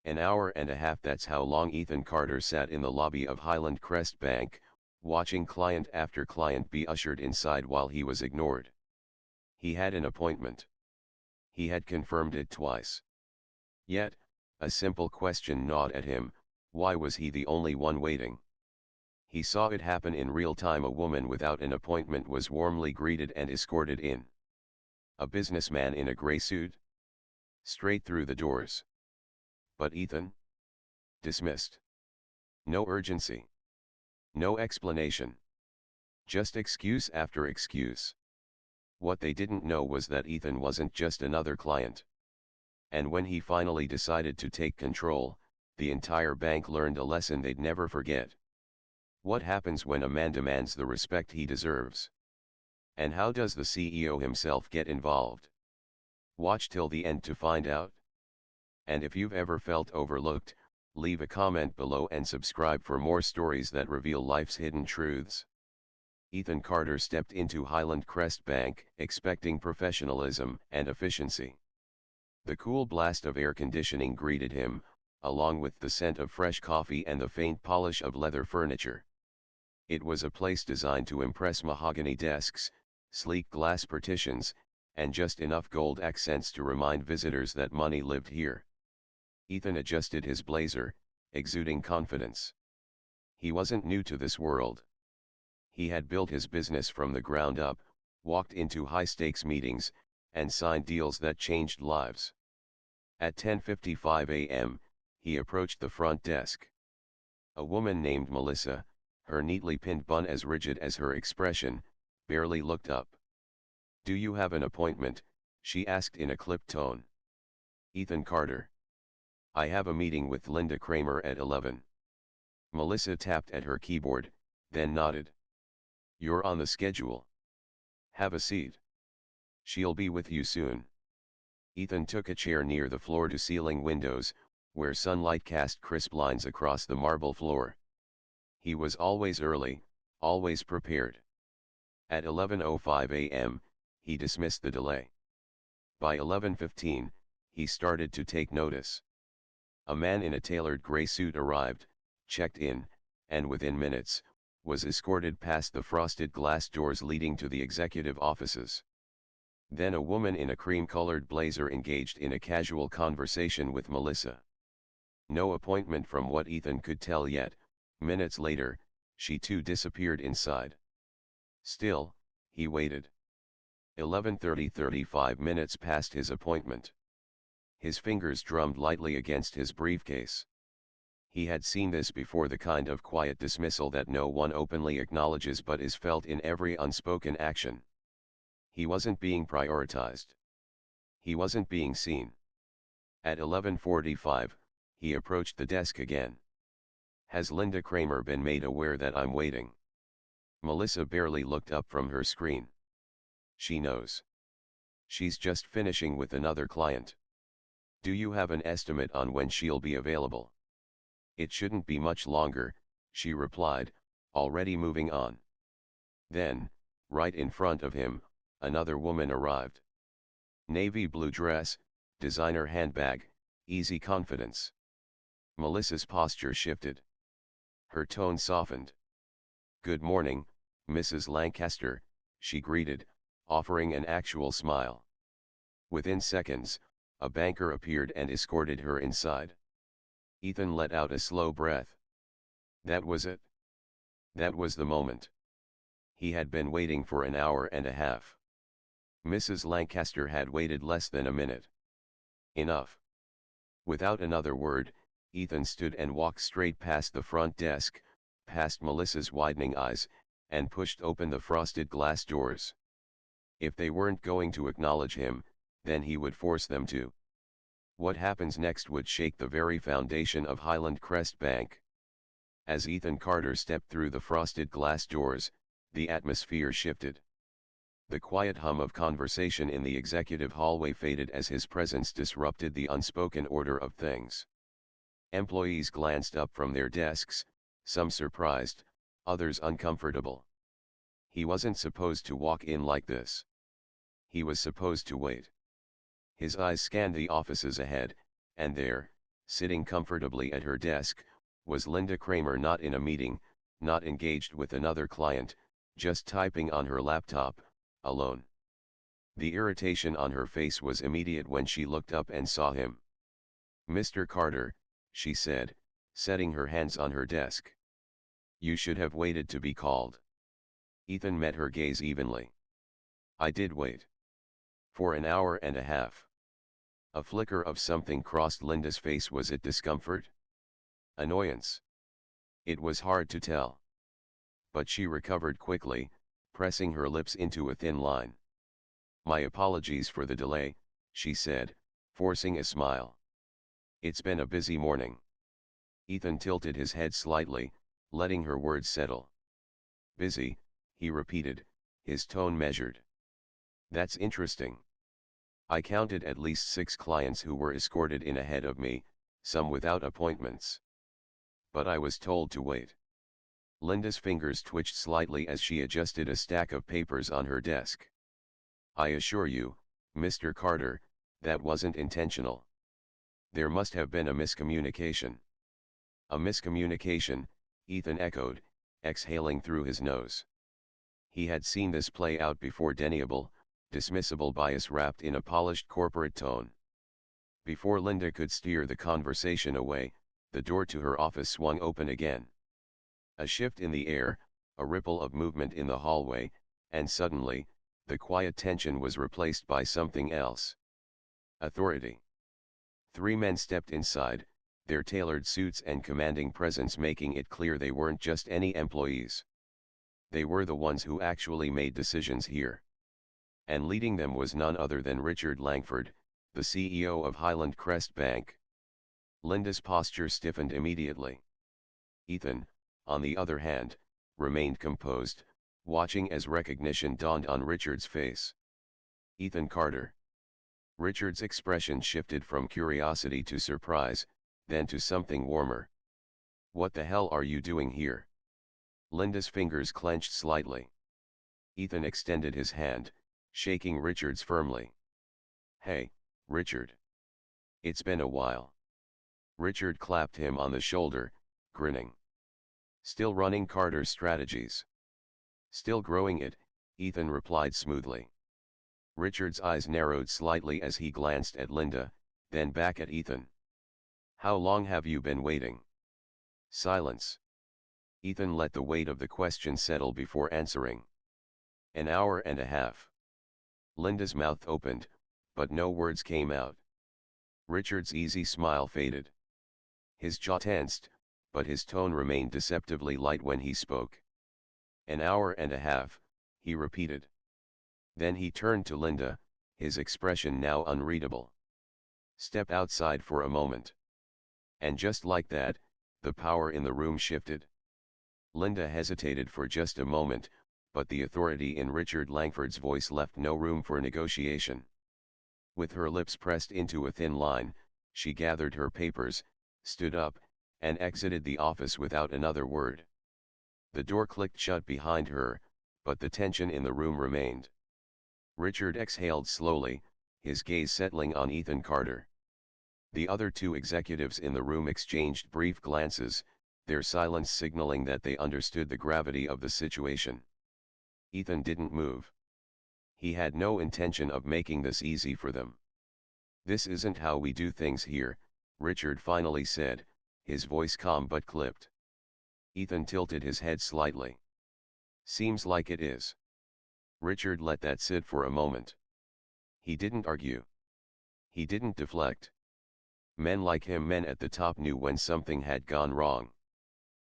An hour and a half, that's how long Ethan Carter sat in the lobby of Highland Crest Bank, watching client after client be ushered inside while he was ignored. He had an appointment. He had confirmed it twice. Yet, a simple question gnawed at him: why was he the only one waiting? He saw it happen in real time. A woman without an appointment was warmly greeted and escorted in. A businessman in a gray suit? Straight through the doors. But Ethan? Dismissed. No urgency. No explanation. Just excuse after excuse. What they didn't know was that Ethan wasn't just another client. And when he finally decided to take control, the entire bank learned a lesson they'd never forget. What happens when a man demands the respect he deserves? And how does the CEO himself get involved? Watch till the end to find out. And if you've ever felt overlooked, leave a comment below and subscribe for more stories that reveal life's hidden truths. Ethan Carter stepped into Highland Crest Bank, expecting professionalism and efficiency. The cool blast of air conditioning greeted him, along with the scent of fresh coffee and the faint polish of leather furniture. It was a place designed to impress: mahogany desks, sleek glass partitions, and just enough gold accents to remind visitors that money lived here. Ethan adjusted his blazer, exuding confidence. He wasn't new to this world. He had built his business from the ground up, walked into high-stakes meetings, and signed deals that changed lives. At 10:55 a.m., he approached the front desk. A woman named Melissa, her neatly pinned bun as rigid as her expression, barely looked up. "Do you have an appointment?" she asked in a clipped tone. Ethan Carter. "I have a meeting with Linda Kramer at 11. Melissa tapped at her keyboard, then nodded. "You're on the schedule. Have a seat. She'll be with you soon." Ethan took a chair near the floor-to-ceiling windows, where sunlight cast crisp lines across the marble floor. He was always early, always prepared. At 11:05 a.m., he dismissed the delay. By 11:15, he started to take notice. A man in a tailored gray suit arrived, checked in, and within minutes, was escorted past the frosted glass doors leading to the executive offices. Then a woman in a cream-colored blazer engaged in a casual conversation with Melissa. No appointment from what Ethan could tell yet. Minutes later, she too disappeared inside. Still, he waited. 11:30, 35 minutes past his appointment. His fingers drummed lightly against his briefcase. He had seen this before, the kind of quiet dismissal that no one openly acknowledges but is felt in every unspoken action. He wasn't being prioritized. He wasn't being seen. At 11:45, he approached the desk again. "Has Linda Kramer been made aware that I'm waiting?" Melissa barely looked up from her screen. "She knows. She's just finishing with another client." "Do you have an estimate on when she'll be available?" "It shouldn't be much longer," she replied, already moving on. Then, right in front of him, another woman arrived. Navy blue dress, designer handbag, easy confidence. Melissa's posture shifted. Her tone softened. "Good morning, Mrs. Lancaster," she greeted, offering an actual smile. Within seconds, a banker appeared and escorted her inside. Ethan let out a slow breath. That was it. That was the moment. He had been waiting for an hour and a half. Mrs. Lancaster had waited less than a minute. Enough. Without another word, Ethan stood and walked straight past the front desk, past Melissa's widening eyes, and pushed open the frosted glass doors. If they weren't going to acknowledge him, then he would force them to. What happens next would shake the very foundation of Highland Crest Bank. As Ethan Carter stepped through the frosted glass doors, the atmosphere shifted. The quiet hum of conversation in the executive hallway faded as his presence disrupted the unspoken order of things. Employees glanced up from their desks, some surprised, others uncomfortable. He wasn't supposed to walk in like this. He was supposed to wait. His eyes scanned the offices ahead, and there, Sitting comfortably at her desk, was Linda Kramer, not in a meeting, not engaged with another client, just typing on her laptop, alone. The irritation on her face was immediate when she looked up and saw him. "Mr. Carter," she said, setting her hands on her desk. "You should have waited to be called." Ethan met her gaze evenly. "I did wait. For an hour and a half." A flicker of something crossed Linda's face. Was it discomfort? Annoyance? It was hard to tell. But she recovered quickly, pressing her lips into a thin line. "My apologies for the delay," she said, forcing a smile. "It's been a busy morning." Ethan tilted his head slightly, letting her words settle. "Busy," he repeated, his tone measured. "That's interesting. I counted at least 6 clients who were escorted in ahead of me, some without appointments. But I was told to wait." Linda's fingers twitched slightly as she adjusted a stack of papers on her desk. "I assure you, Mr. Carter, that wasn't intentional. There must have been a miscommunication." "A miscommunication," Ethan echoed, exhaling through his nose. He had seen this play out before. Deniable, dismissible bias wrapped in a polished corporate tone. Before Linda could steer the conversation away, the door to her office swung open again. A shift in the air, a ripple of movement in the hallway, and suddenly, the quiet tension was replaced by something else. Authority. 3 men stepped inside, their tailored suits and commanding presence making it clear they weren't just any employees. They were the ones who actually made decisions here. And leading them was none other than Richard Langford, the CEO of Highland Crest Bank. Linda's posture stiffened immediately. Ethan, on the other hand, remained composed, watching as recognition dawned on Richard's face. "Ethan Carter." Richard's expression shifted from curiosity to surprise, then to something warmer. "What the hell are you doing here?" Linda's fingers clenched slightly. Ethan extended his hand, shaking Richard's firmly. "Hey, Richard. It's been a while." Richard clapped him on the shoulder, grinning. "Still running Carter's strategies?" "Still growing it," Ethan replied smoothly. Richard's eyes narrowed slightly as he glanced at Linda, then back at Ethan. "How long have you been waiting?" Silence. Ethan let the weight of the question settle before answering. "An hour and a half." Linda's mouth opened, but no words came out. Richard's easy smile faded. His jaw tensed, but his tone remained deceptively light when he spoke. "An hour and a half," he repeated. Then he turned to Linda, his expression now unreadable. "Step outside for a moment." And just like that, the power in the room shifted. Linda hesitated for just a moment, but the authority in Richard Langford's voice left no room for negotiation. With her lips pressed into a thin line, she gathered her papers, stood up, and exited the office without another word. The door clicked shut behind her, but the tension in the room remained. Richard exhaled slowly, his gaze settling on Ethan Carter. The other 2 executives in the room exchanged brief glances, their silence signaling that they understood the gravity of the situation. Ethan didn't move. He had no intention of making this easy for them. "This isn't how we do things here," Richard finally said, his voice calm but clipped. Ethan tilted his head slightly. "Seems like it is." Richard let that sit for a moment. He didn't argue. He didn't deflect. Men like him, men at the top, knew when something had gone wrong.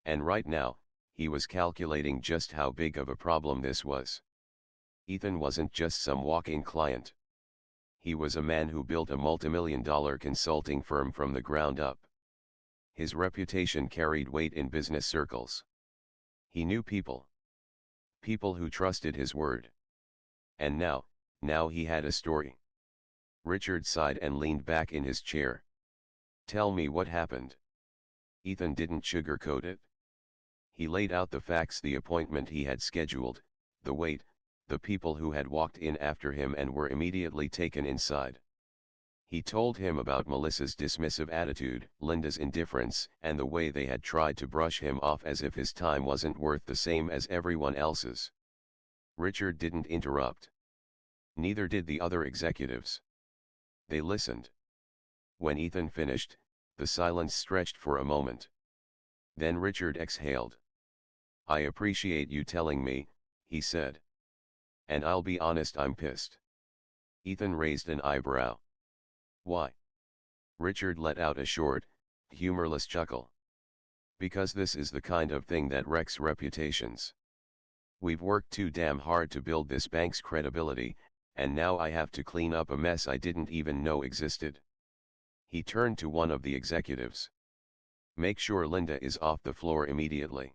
And right now, he was calculating just how big of a problem this was. Ethan wasn't just some walk-in client. He was a man who built a multimillion-dollar consulting firm from the ground up. His reputation carried weight in business circles. He knew people. People who trusted his word. And now he had a story. Richard sighed and leaned back in his chair. "Tell me what happened." Ethan didn't sugarcoat it. He laid out the facts: the appointment he had scheduled, the wait, the people who had walked in after him and were immediately taken inside. He told him about Melissa's dismissive attitude, Linda's indifference, and the way they had tried to brush him off as if his time wasn't worth the same as everyone else's. Richard didn't interrupt. Neither did the other executives. They listened. When Ethan finished, the silence stretched for a moment. Then Richard exhaled. "I appreciate you telling me," he said. "And I'll be honest, I'm pissed." Ethan raised an eyebrow. "Why?" Richard let out a short, humorless chuckle. "Because this is the kind of thing that wrecks reputations. We've worked too damn hard to build this bank's credibility, and now I have to clean up a mess I didn't even know existed." He turned to one of the executives. "Make sure Linda is off the floor immediately.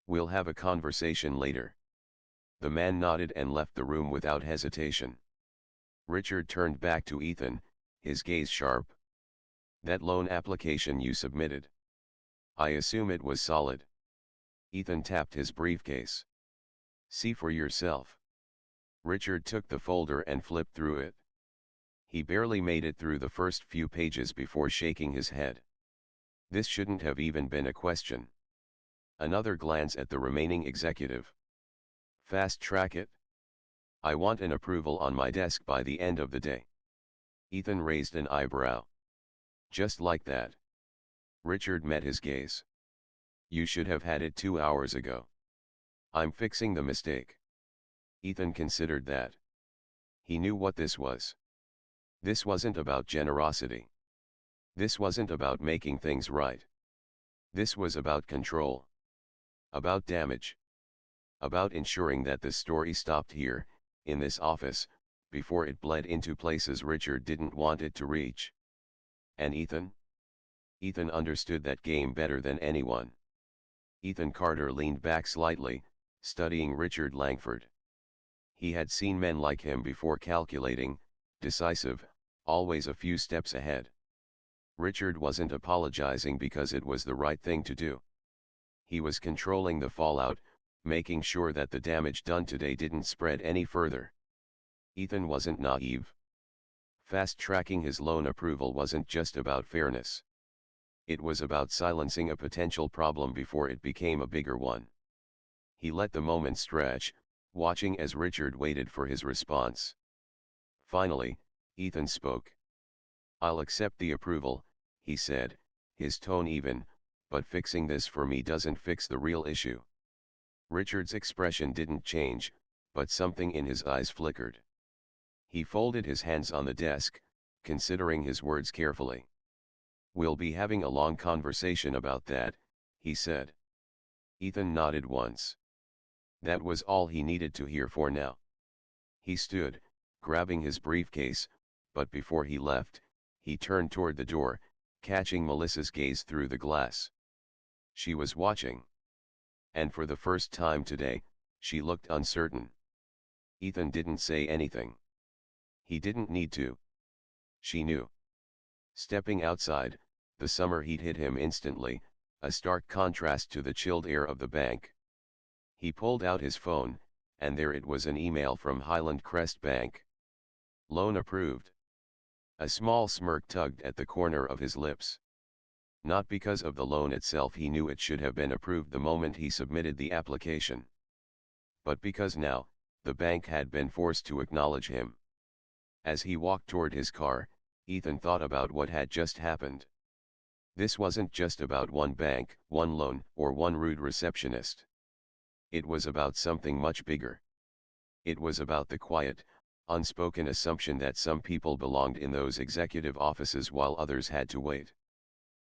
We'll have a conversation later." The man nodded and left the room without hesitation. Richard turned back to Ethan, his gaze sharp. "That loan application you submitted. I assume it was solid." Ethan tapped his briefcase. "See for yourself." Richard took the folder and flipped through it. He barely made it through the first few pages before shaking his head. This shouldn't have even been a question. Another glance at the remaining executive. "Fast track it. I want an approval on my desk by the end of the day." Ethan raised an eyebrow. "Just like that?" Richard met his gaze. "You should have had it 2 hours ago." "I'm fixing the mistake." Ethan considered that. He knew what this was. This wasn't about generosity. This wasn't about making things right. This was about control. About damage. About ensuring that the story stopped here, in this office, before it bled into places Richard didn't want it to reach. And Ethan? Ethan understood that game better than anyone. Ethan Carter leaned back slightly, studying Richard Langford. He had seen men like him before, calculating, decisive, always a few steps ahead. Richard wasn't apologizing because it was the right thing to do. He was controlling the fallout, making sure that the damage done today didn't spread any further. Ethan wasn't naive. Fast-tracking his loan approval wasn't just about fairness. It was about silencing a potential problem before it became a bigger one. He let the moment stretch, watching as Richard waited for his response. Finally, Ethan spoke. "I'll accept the approval," he said, his tone even, "but fixing this for me doesn't fix the real issue." Richard's expression didn't change, but something in his eyes flickered. He folded his hands on the desk, considering his words carefully. "We'll be having a long conversation about that," he said. Ethan nodded once. That was all he needed to hear for now. He stood, grabbing his briefcase, but before he left, he turned toward the door, catching Melissa's gaze through the glass. She was watching. And for the first time today, she looked uncertain. Ethan didn't say anything. He didn't need to. She knew. Stepping outside, the summer heat hit him instantly, a stark contrast to the chilled air of the bank. He pulled out his phone, and there it was, an email from Highland Crest Bank. Loan approved. A small smirk tugged at the corner of his lips. Not because of the loan itself, he knew it should have been approved the moment he submitted the application. But because now, the bank had been forced to acknowledge him. As he walked toward his car, Ethan thought about what had just happened. This wasn't just about one bank, one loan, or one rude receptionist. It was about something much bigger. It was about the quiet, unspoken assumption that some people belonged in those executive offices while others had to wait.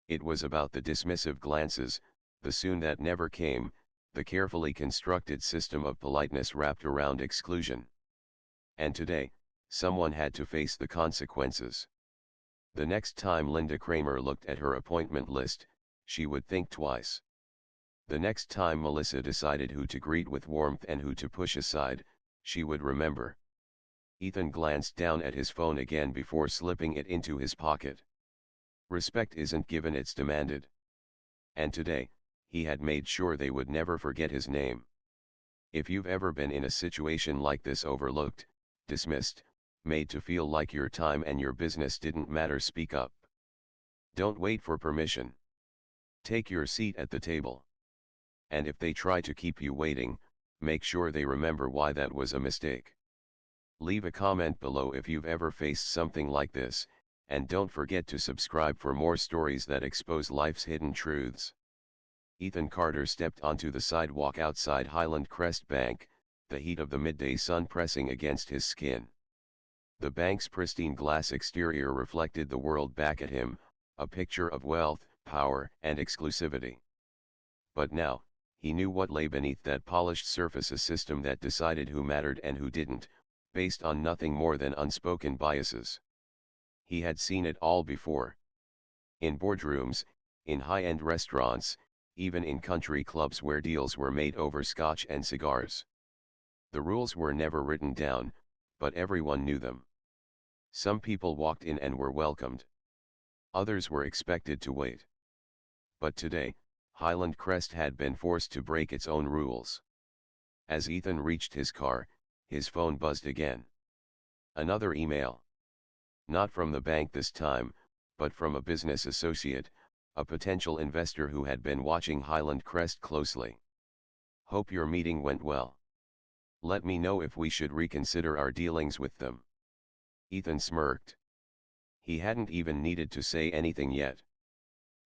It was about the dismissive glances, the soon that never came, the carefully constructed system of politeness wrapped around exclusion. And today, someone had to face the consequences. The next time Linda Kramer looked at her appointment list, she would think twice. The next time Melissa decided who to greet with warmth and who to push aside, she would remember. Ethan glanced down at his phone again before slipping it into his pocket. Respect isn't given, it's demanded. And today, he had made sure they would never forget his name. If you've ever been in a situation like this, overlooked, dismissed, made to feel like your time and your business didn't matter. Speak up. Don't wait for permission. Take your seat at the table. And if they try to keep you waiting, make sure they remember why that was a mistake. Leave a comment below if you've ever faced something like this, and don't forget to subscribe for more stories that expose life's hidden truths. Ethan Carter stepped onto the sidewalk outside Highland Crest Bank, the heat of the midday sun pressing against his skin. The bank's pristine glass exterior reflected the world back at him, a picture of wealth, power, and exclusivity. But now, he knew what lay beneath that polished surface, a system that decided who mattered and who didn't, based on nothing more than unspoken biases. He had seen it all before. In boardrooms, in high-end restaurants, even in country clubs where deals were made over scotch and cigars. The rules were never written down, but everyone knew them. Some people walked in and were welcomed. Others were expected to wait. But today, Highland Crest had been forced to break its own rules. As Ethan reached his car, his phone buzzed again. Another email. Not from the bank this time, but from a business associate, a potential investor who had been watching Highland Crest closely. Hope your meeting went well. Let me know if we should reconsider our dealings with them. Ethan smirked. He hadn't even needed to say anything yet.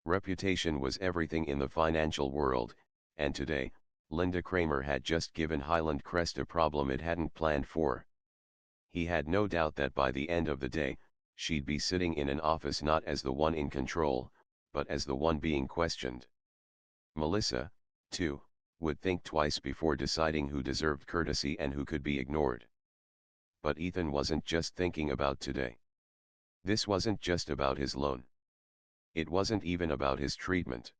Reputation was everything in the financial world, and today, Linda Kramer had just given Highland Crest a problem it hadn't planned for. He had no doubt that by the end of the day, she'd be sitting in an office not as the one in control, but as the one being questioned. Melissa, too, would think twice before deciding who deserved courtesy and who could be ignored. But Ethan wasn't just thinking about today. This wasn't just about his loan. It wasn't even about his treatment.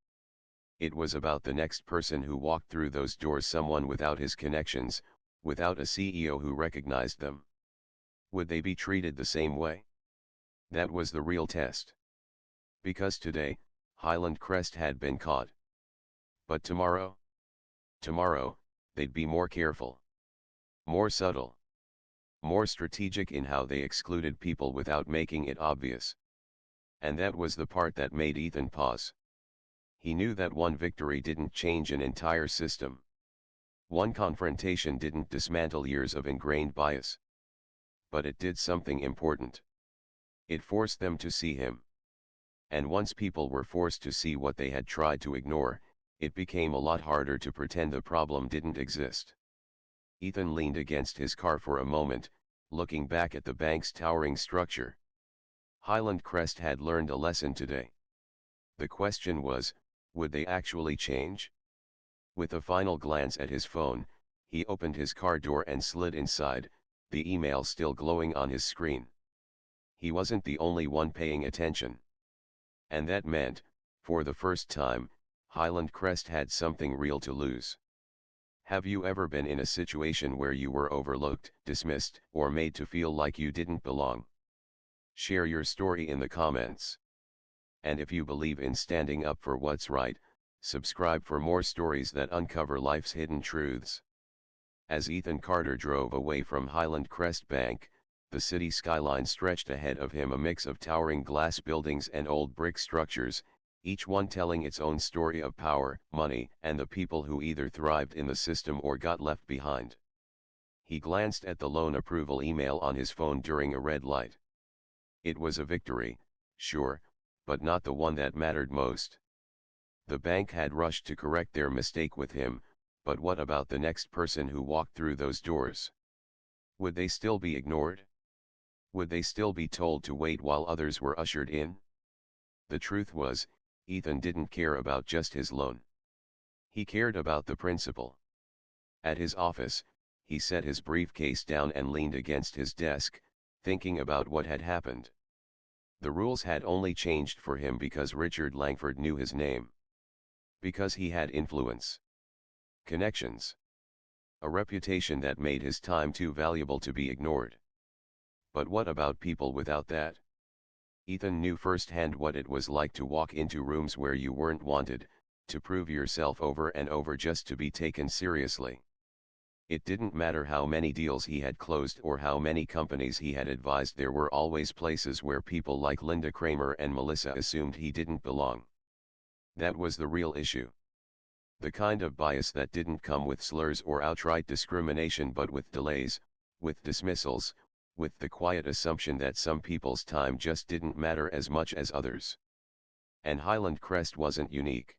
It was about the next person who walked through those doors, someone without his connections, without a CEO who recognized them. Would they be treated the same way? That was the real test. Because today, Highland Crest had been caught. But tomorrow? Tomorrow, they'd be more careful. More subtle. More strategic in how they excluded people without making it obvious. And that was the part that made Ethan pause. He knew that one victory didn't change an entire system. One confrontation didn't dismantle years of ingrained bias. But it did something important. It forced them to see him. And once people were forced to see what they had tried to ignore, it became a lot harder to pretend the problem didn't exist. Ethan leaned against his car for a moment, looking back at the bank's towering structure. Highland Crest had learned a lesson today. The question was, would they actually change? With a final glance at his phone, he opened his car door and slid inside, the email still glowing on his screen. He wasn't the only one paying attention. And that meant, for the first time, Highland Crest had something real to lose. Have you ever been in a situation where you were overlooked, dismissed, or made to feel like you didn't belong? Share your story in the comments. And if you believe in standing up for what's right, subscribe for more stories that uncover life's hidden truths. As Ethan Carter drove away from Highland Crest Bank, the city skyline stretched ahead of him, a mix of towering glass buildings and old brick structures, each one telling its own story of power, money, and the people who either thrived in the system or got left behind. He glanced at the loan approval email on his phone during a red light. It was a victory, sure, but not the one that mattered most. The bank had rushed to correct their mistake with him, but what about the next person who walked through those doors? Would they still be ignored? Would they still be told to wait while others were ushered in? The truth was, Ethan didn't care about just his loan. He cared about the principle. At his office, he set his briefcase down and leaned against his desk, thinking about what had happened. The rules had only changed for him because Richard Langford knew his name. Because he had influence. Connections. A reputation that made his time too valuable to be ignored. But what about people without that? Ethan knew firsthand what it was like to walk into rooms where you weren't wanted, to prove yourself over and over just to be taken seriously. It didn't matter how many deals he had closed or how many companies he had advised, there were always places where people like Linda Kramer and Melissa assumed he didn't belong. That was the real issue. The kind of bias that didn't come with slurs or outright discrimination but with delays, with dismissals, with the quiet assumption that some people's time just didn't matter as much as others. And Highland Crest wasn't unique.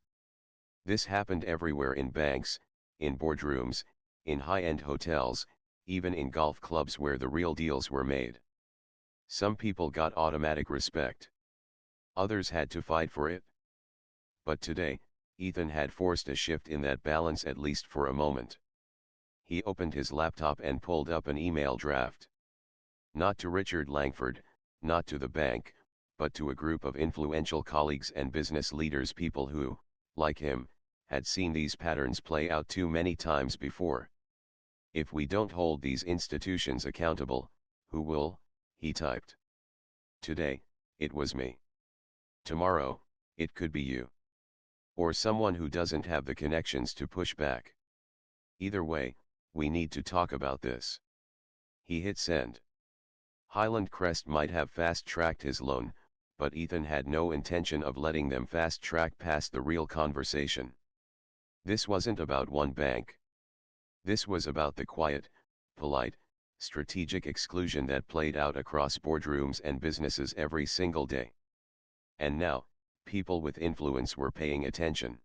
This happened everywhere, in banks, in boardrooms, in high-end hotels, even in golf clubs where the real deals were made. Some people got automatic respect. Others had to fight for it. But today, Ethan had forced a shift in that balance, at least for a moment. He opened his laptop and pulled up an email draft. Not to Richard Langford, not to the bank, but to a group of influential colleagues and business leaders, people who, like him, had seen these patterns play out too many times before. If we don't hold these institutions accountable, who will? He typed. Today, it was me. Tomorrow, it could be you. Or someone who doesn't have the connections to push back. Either way, we need to talk about this. He hit send. Highland Crest might have fast-tracked his loan, but Ethan had no intention of letting them fast-track past the real conversation. This wasn't about one bank. This was about the quiet, polite, strategic exclusion that played out across boardrooms and businesses every single day. And now, people with influence were paying attention.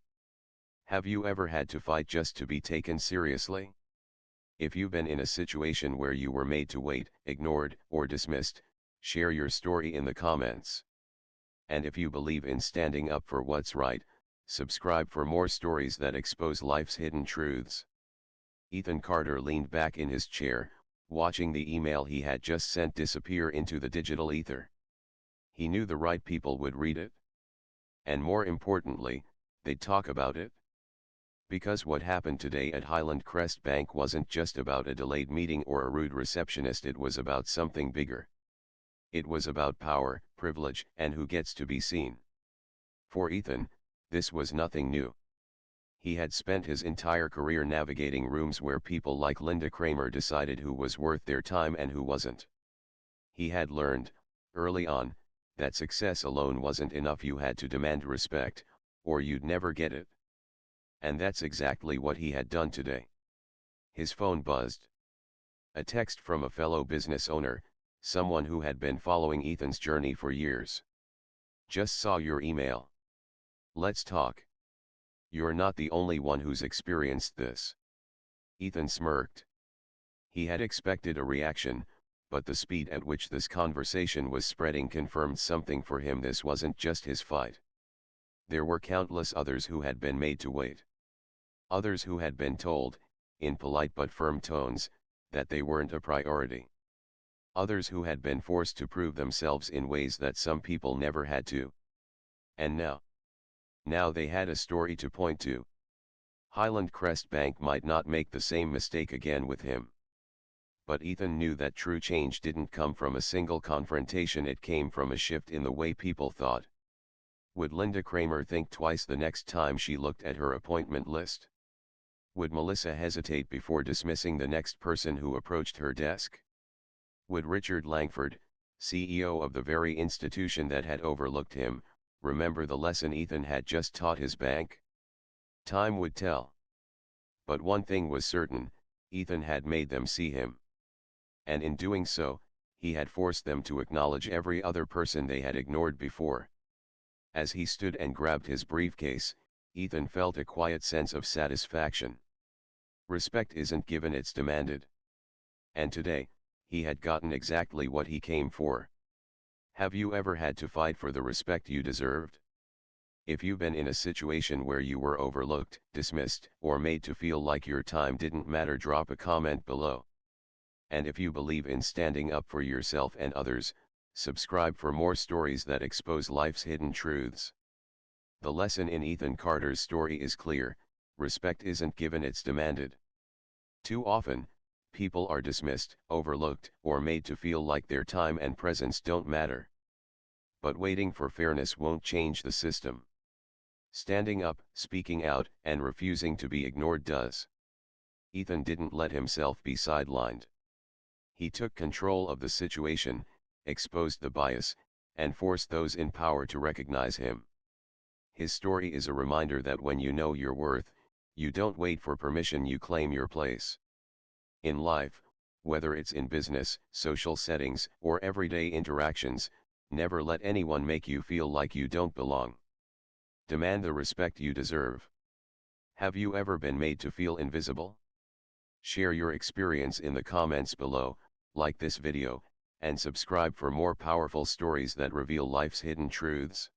Have you ever had to fight just to be taken seriously? If you've been in a situation where you were made to wait, ignored, or dismissed, share your story in the comments. And if you believe in standing up for what's right, subscribe for more stories that expose life's hidden truths. Ethan Carter leaned back in his chair, watching the email he had just sent disappear into the digital ether. He knew the right people would read it. And more importantly, they'd talk about it. Because what happened today at Highland Crest Bank wasn't just about a delayed meeting or a rude receptionist, it was about something bigger. It was about power, privilege, and who gets to be seen. For Ethan, this was nothing new. He had spent his entire career navigating rooms where people like Linda Kramer decided who was worth their time and who wasn't. He had learned, early on, that success alone wasn't enough. You had to demand respect, or you'd never get it. And that's exactly what he had done today. His phone buzzed. A text from a fellow business owner, someone who had been following Ethan's journey for years. Just saw your email. Let's talk. You're not the only one who's experienced this. Ethan smirked. He had expected a reaction, but the speed at which this conversation was spreading confirmed something for him. This wasn't just his fight. There were countless others who had been made to wait. Others who had been told, in polite but firm tones, that they weren't a priority. Others who had been forced to prove themselves in ways that some people never had to. And now they had a story to point to. Highland Crest Bank might not make the same mistake again with him. But Ethan knew that true change didn't come from a single confrontation, it came from a shift in the way people thought. Would Linda Kramer think twice the next time she looked at her appointment list? Would Melissa hesitate before dismissing the next person who approached her desk? Would Richard Langford, CEO of the very institution that had overlooked him, remember the lesson Ethan had just taught his bank? Time would tell. But one thing was certain, Ethan had made them see him. And in doing so, he had forced them to acknowledge every other person they had ignored before. As he stood and grabbed his briefcase, Ethan felt a quiet sense of satisfaction. Respect isn't given, it's demanded. And today, he had gotten exactly what he came for. Have you ever had to fight for the respect you deserved? If you've been in a situation where you were overlooked, dismissed, or made to feel like your time didn't matter, drop a comment below. And if you believe in standing up for yourself and others, subscribe for more stories that expose life's hidden truths. The lesson in Ethan Carter's story is clear: respect isn't given, it's demanded. Too often, people are dismissed, overlooked, or made to feel like their time and presence don't matter. But waiting for fairness won't change the system. Standing up, speaking out, and refusing to be ignored does. Ethan didn't let himself be sidelined. He took control of the situation, exposed the bias, and forced those in power to recognize him. His story is a reminder that when you know your worth, you don't wait for permission, you claim your place. In life, whether it's in business, social settings, or everyday interactions, never let anyone make you feel like you don't belong. Demand the respect you deserve. Have you ever been made to feel invisible? Share your experience in the comments below, like this video, and subscribe for more powerful stories that reveal life's hidden truths.